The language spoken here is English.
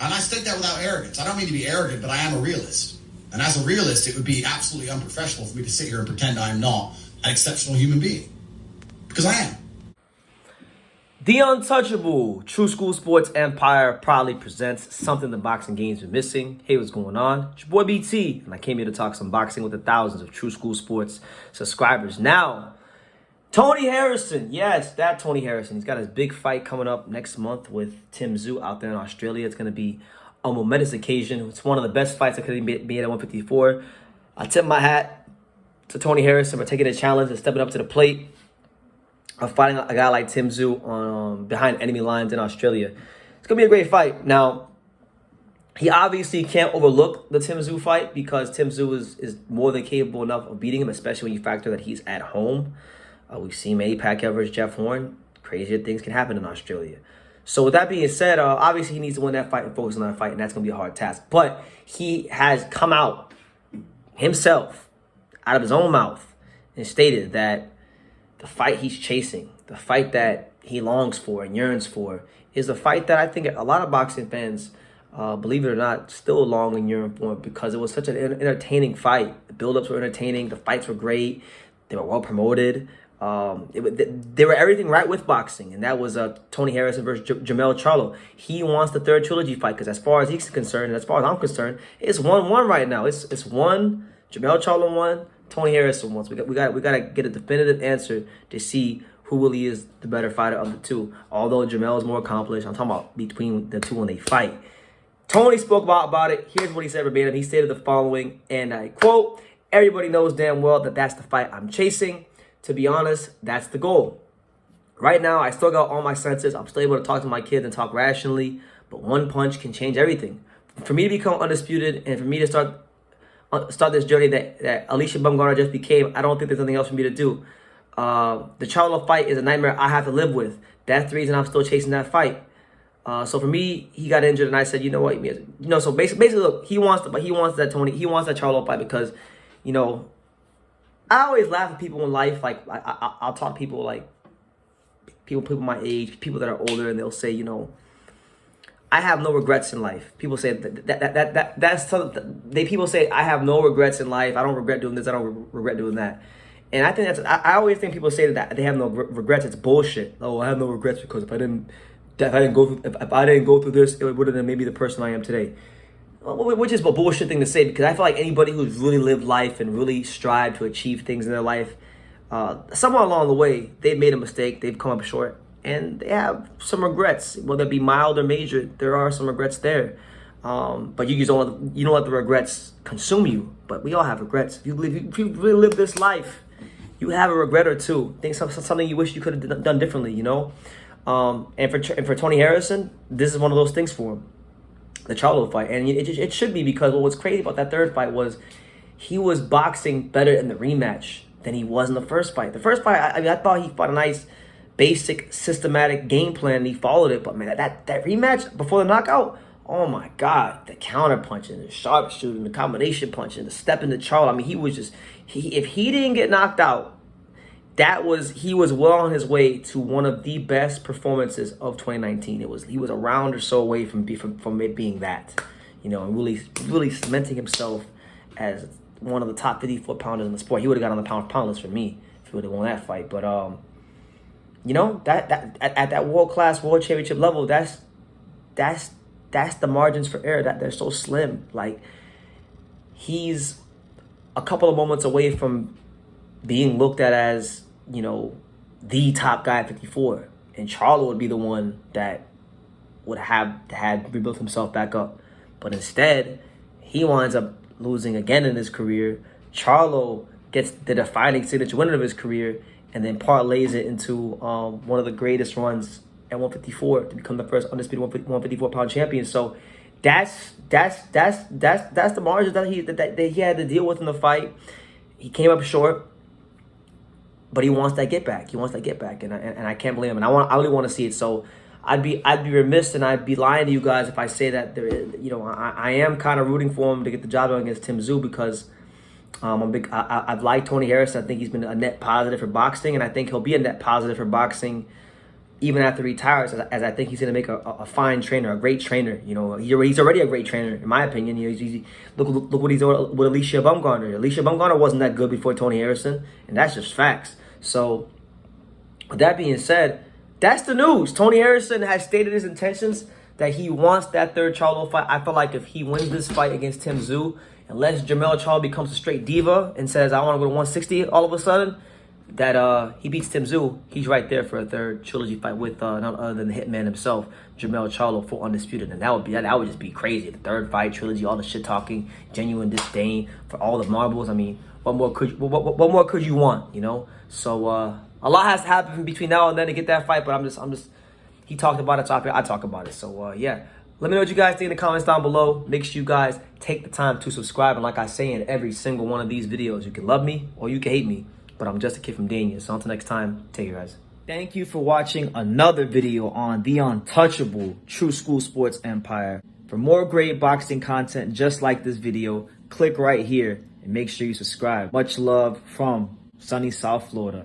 And I state that without arrogance. I don't mean to be arrogant, but I am a realist. And as a realist, it would be absolutely unprofessional for me to sit here and pretend I'm not an exceptional human being. Because I am. The untouchable True School Sports Empire proudly presents something the boxing game's been missing. Hey, what's going on? It's your boy BT, and I came here to talk some boxing with the thousands of True School Sports subscribers. Now, Tony Harrison. Yes, that Tony Harrison. He's got his big fight coming up next month with Tim Tszyu out there in Australia. It's going to be a momentous occasion. It's one of the best fights that could be made at 154. I tip my hat to Tony Harrison for taking the challenge and stepping up to the plate of fighting a guy like Tim Tszyu on behind enemy lines in Australia. It's going to be a great fight. Now, he obviously can't overlook the Tim Tszyu fight because Tim Tszyu is more than capable enough of beating him, especially when you factor that he's at home. We've seen Manny Pacquiao versus Jeff Horn. Crazier things can happen in Australia. So with that being said, obviously he needs to win that fight and focus on that fight, and that's going to be a hard task. But he has come out himself, out of his own mouth, and stated that the fight he's chasing, the fight that he longs for and yearns for, is a fight that I think a lot of boxing fans, believe it or not, still long and yearn for because it was such an entertaining fight. The build-ups were entertaining. The fights were great. They were well promoted. They were everything right with boxing, and that was Tony Harrison versus Jermell Charlo. He wants the third trilogy fight because as far as he's concerned, and as far as I'm concerned, it's 1-1 right now. It's 1, Jermell Charlo 1, Tony Harrison wants. We gotta get a definitive answer to see who really is the better fighter of the two. Although Jermell is more accomplished, I'm talking about between the two when they fight. Tony spoke about it. Here's what he said verbatim. He stated the following, and I quote, "Everybody knows damn well that that's the fight I'm chasing. To be honest, that's the goal. Right now, I still got all my senses. I'm still able to talk to my kids and talk rationally, but one punch can change everything. For me to become undisputed and for me to start this journey that Alicia Bumgarner just became, I don't think there's anything else for me to do. The Charlo fight is a nightmare I have to live with. That's the reason I'm still chasing that fight. So for me, he got injured, and I said, you know what, so basically, look, he wants that Charlo fight because, I always laugh at people in life. Like I'll talk to people like people my age, people that are older, and they'll say, I have no regrets in life. People say people say I have no regrets in life. I don't regret doing this. I don't regret doing that. And I think I always think people say that they have no regrets. It's bullshit. Oh, I have no regrets because if I didn't go through this, it wouldn't have made me the person I am today. Which is a bullshit thing to say because I feel like anybody who's really lived life and really strived to achieve things in their life, somewhere along the way, they've made a mistake, they've come up short, and they have some regrets. Whether it be mild or major, there are some regrets there. But you don't let the regrets consume you. But we all have regrets. If you really live this life, you have a regret or two. Think something you wish you could have done differently, And for Tony Harrison, this is one of those things for him. The Charlo fight, and it should be because what was crazy about that third fight was he was boxing better in the rematch than he was in the first fight. The first fight, I thought he fought a nice, basic, systematic game plan, and he followed it. But man, that rematch before the knockout, oh my God, the counter punching, the sharpshooting, the combination punching, the step into Charlo. I mean, he was just if he didn't get knocked out, he was well on his way to one of the best performances of 2019. He was a round or so away from it being that, and really cementing himself as one of the top 54 pounders in the sport. He would have got on the pound list for me if he would have won that fight. But that at that world championship level, that's the margins for error that they're so slim. Like he's a couple of moments away from being looked at as, the top guy at 54. And Charlo would be the one that would have had rebuilt himself back up. But instead, he winds up losing again in his career. Charlo gets the defining signature win of his career and then parlays it into one of the greatest runs at 154 to become the first undisputed 154-pound champion. So that's the margin that he had to deal with in the fight. He came up short. But he wants that get back. And I can't blame him. And I really want to see it. So I'd be remiss and I'd be lying to you guys if I say that I am kind of rooting for him to get the job done against Tim Tszyu because I've liked Tony Harrison. I think he's been a net positive for boxing, and I think he'll be a net positive for boxing, even after he retires, as I think he's going to make a fine trainer, a great trainer. You know, he's already a great trainer, in my opinion. You know, look what he's doing with Alicia Bumgarner. Alicia Bumgarner wasn't that good before Tony Harrison, and that's just facts. So, with that being said, that's the news. Tony Harrison has stated his intentions that he wants that third Charlo fight. I feel like if he wins this fight against Tim Tszyu, unless Jermell Charlo becomes a straight diva and says, I want to go to 160 all of a sudden, that he beats Tim Tszyu, he's right there for a third trilogy fight with none other than the hitman himself, Jermell Charlo, for undisputed. And that would just be crazy. The third fight trilogy, all the shit talking, genuine disdain for all the marbles. I mean, what more could you want, you know? So a lot has to happen between now and then to get that fight, but I'm just he talked about it, so I talk about it. So yeah. Let me know what you guys think in the comments down below. Make sure you guys take the time to subscribe. And like I say in every single one of these videos, you can love me or you can hate me, but I'm just a kid from Dania. So until next time, take care, guys. Thank you for watching another video on the untouchable True School Sports Empire. For more great boxing content just like this video, click right here and make sure you subscribe. Much love from sunny South Florida.